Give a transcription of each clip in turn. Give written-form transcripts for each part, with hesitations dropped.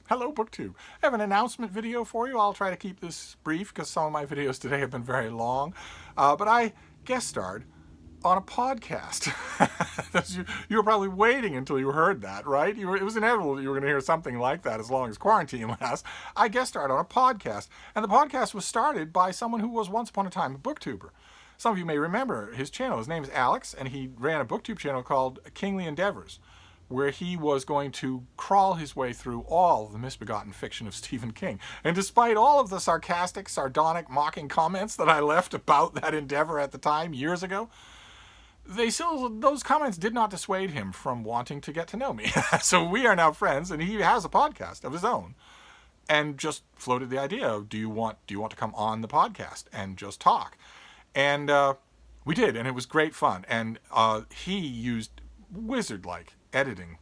Hello, BookTube. I have an announcement video for you. I'll try to keep this brief because some of my videos today have been very long. But I guest starred on a podcast. You were probably waiting until you heard that, right? It was inevitable that you were going to hear something like that as long as quarantine lasts. I guest starred on a podcast. And the podcast was started by someone who was once upon a time a booktuber. Some of you may remember his channel. His name is Alex, and he ran a booktube channel called Kingly Endeavors, where he was going to crawl his way through all the misbegotten fiction of Stephen King. And despite all of the sarcastic, sardonic, mocking comments that I left about that endeavor at the time, years ago, those comments did not dissuade him from wanting to get to know me. So we are now friends, and he has a podcast of his own, and just floated the idea of, do you want to come on the podcast and just talk? And we did, and it was great fun. And he used wizard-like editing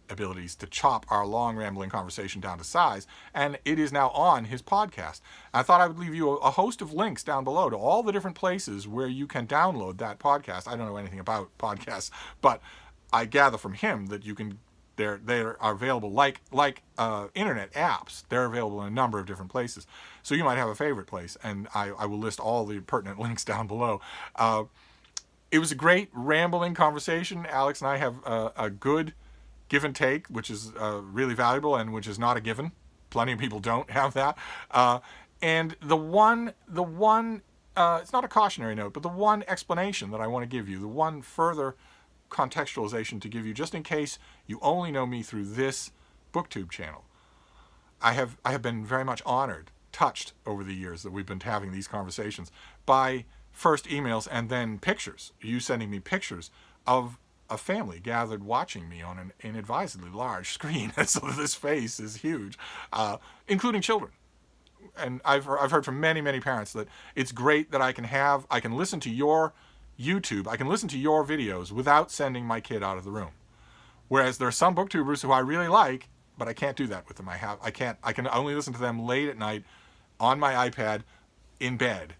abilities to chop our long rambling conversation down to size, and it is now on his podcast. I thought I would leave you a host of links down below to all the different places where you can download that podcast. I don't know anything about podcasts, but I gather from him that you can. They are available like internet apps. They're available in a number of different places. So you might have a favorite place, and I will list all the pertinent links down below. It was a great rambling conversation. Alex and I have a good give and take, which is really valuable and which is not a given. Plenty of people don't have that. And the one, it's not a cautionary note, but the one explanation that I want to give you, the one further contextualization to give you, just in case you only know me through this BookTube channel. I have been very much honored, touched over the years that we've been having these conversations by first emails and then pictures. You sending me pictures of a family gathered watching me on an inadvisedly large screen. So this face is huge, including children. And I've heard from many parents that it's great that I can listen to your YouTube, I can listen to your videos without sending my kid out of the room. Whereas there are some booktubers who I really like, but I can't do that with them. I can only listen to them late at night on my iPad in bed.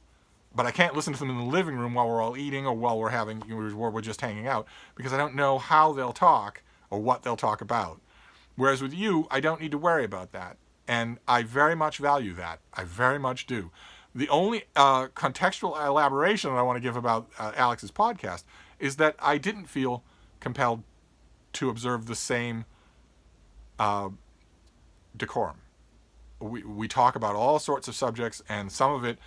But I can't listen to them in the living room while we're all eating or while we're just hanging out, because I don't know how they'll talk or what they'll talk about. Whereas with you, I don't need to worry about that. And I very much value that. I very much do. The only contextual elaboration that I want to give about Alex's podcast is that I didn't feel compelled to observe the same decorum. We talk about all sorts of subjects, and some of it,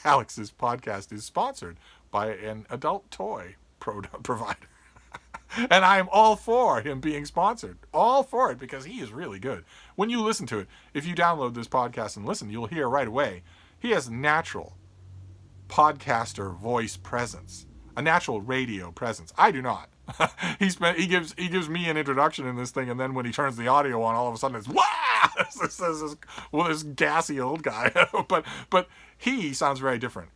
Alex's podcast is sponsored by an adult toy provider. And I am all for him being sponsored. All for it, because he is really good. When you listen to it, if you download this podcast and listen, you'll hear right away, he has natural podcaster voice presence. A natural radio presence. I do not. He gives me an introduction in this thing, and then when he turns the audio on, all of a sudden it's, wow! This gassy old guy. but he sounds very different.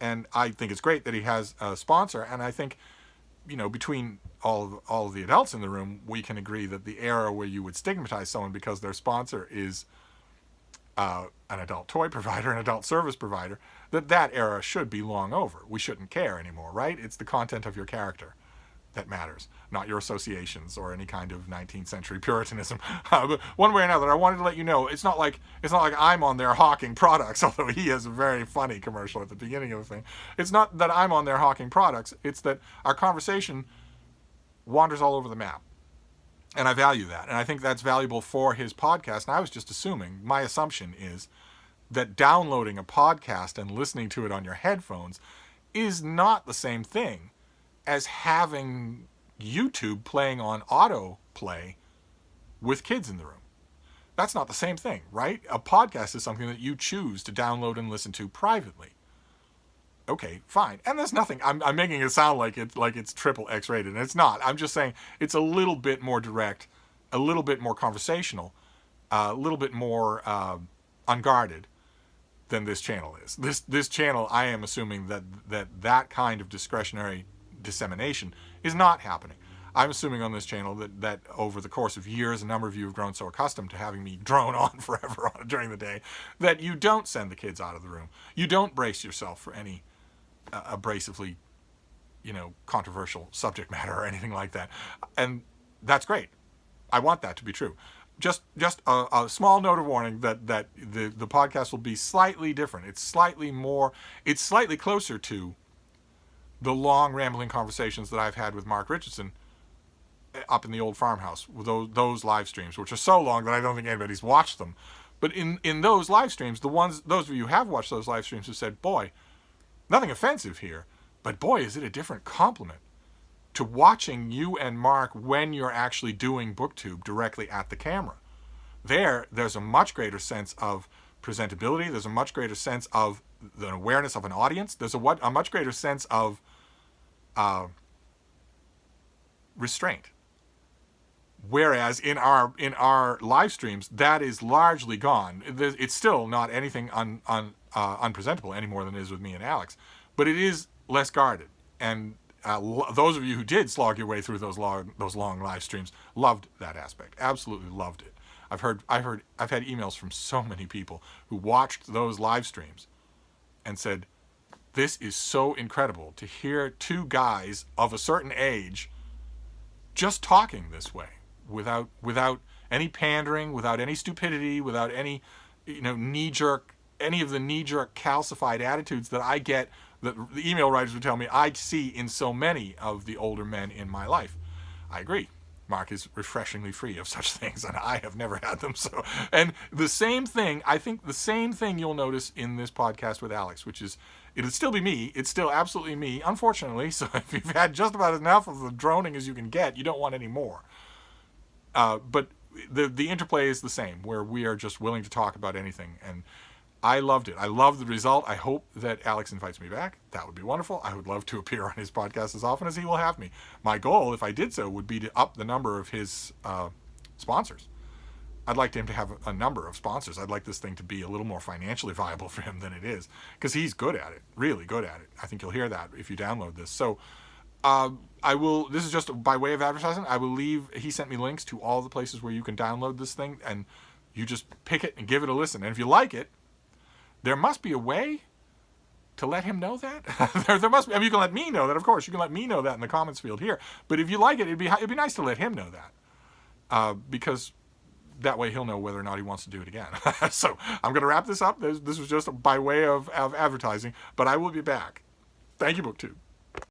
And I think it's great that he has a sponsor, and I think, between all of the adults in the room, we can agree that the era where you would stigmatize someone because their sponsor is an adult toy provider, an adult service provider, that era should be long over. We shouldn't care anymore, right? It's the content of your character that matters, not your associations or any kind of 19th century Puritanism. But one way or another, I wanted to let you know, it's not like I'm on there hawking products, although he has a very funny commercial at the beginning of the thing. It's not that I'm on there hawking products, it's that our conversation wanders all over the map. And I value that. And I think that's valuable for his podcast. And I was just assuming, my assumption is that downloading a podcast and listening to it on your headphones is not the same thing as having YouTube playing on autoplay with kids in the room. That's not the same thing, right? A podcast is something that you choose to download and listen to privately. Okay, fine. And there's nothing, I'm making it sound like it's triple X rated, and it's not. I'm just saying it's a little bit more direct, a little bit more conversational, a little bit more unguarded than this channel is. This channel, I am assuming that kind of discretionary dissemination is not happening. I'm assuming on this channel that over the course of years, a number of you have grown so accustomed to having me drone on forever during the day that you don't send the kids out of the room. You don't brace yourself for any abrasively, controversial subject matter or anything like that. And that's great. I want that to be true. just a small note of warning that the podcast will be slightly different. It's slightly closer to the long rambling conversations that I've had with Mark Richardson up in the old farmhouse, with those live streams, which are so long that I don't think anybody's watched them. But in those live streams, those of you who have watched those live streams have said, boy, nothing offensive here, but boy, is it a different compliment to watching you and Mark when you're actually doing BookTube directly at the camera. There's a much greater sense of presentability. There's a much greater sense of the awareness of an audience. There's a much greater sense of restraint. Whereas in our live streams, that is largely gone. It's still not anything unpresentable any more than it is with me and Alex, but it is less guarded. And those of you who did slog your way through those long live streams loved that aspect. Absolutely loved it. I've had emails from so many people who watched those live streams and said, "This is so incredible to hear two guys of a certain age just talking this way, without any pandering, without any stupidity, without any knee-jerk calcified attitudes that I get, that the email writers would tell me I see in so many of the older men in my life." I agree. Mark is refreshingly free of such things, and I have never had them. So, and the same thing you'll notice in this podcast with Alex, which is, it'll still be me. It's still absolutely me, unfortunately. So if you've had just about enough of the droning as you can get, you don't want any more. But the interplay is the same, where we are just willing to talk about anything. And I loved it. I love the result. I hope that Alex invites me back. That would be wonderful. I would love to appear on his podcast as often as he will have me. My goal, if I did so, would be to up the number of his sponsors. I'd like him to have a number of sponsors. I'd like this thing to be a little more financially viable for him than it is, because he's good at it, really good at it. I think you'll hear that if you download this. So this is just by way of advertising. He sent me links to all the places where you can download this thing, and you just pick it and give it a listen. And if you like it, there must be a way to let him know that. there must be. I mean, you can let me know that, of course. You can let me know that in the comments field here. But if you like it, it'd be nice to let him know that, because that way he'll know whether or not he wants to do it again. So I'm going to wrap this up. This was just by way of advertising, but I will be back. Thank you, BookTube.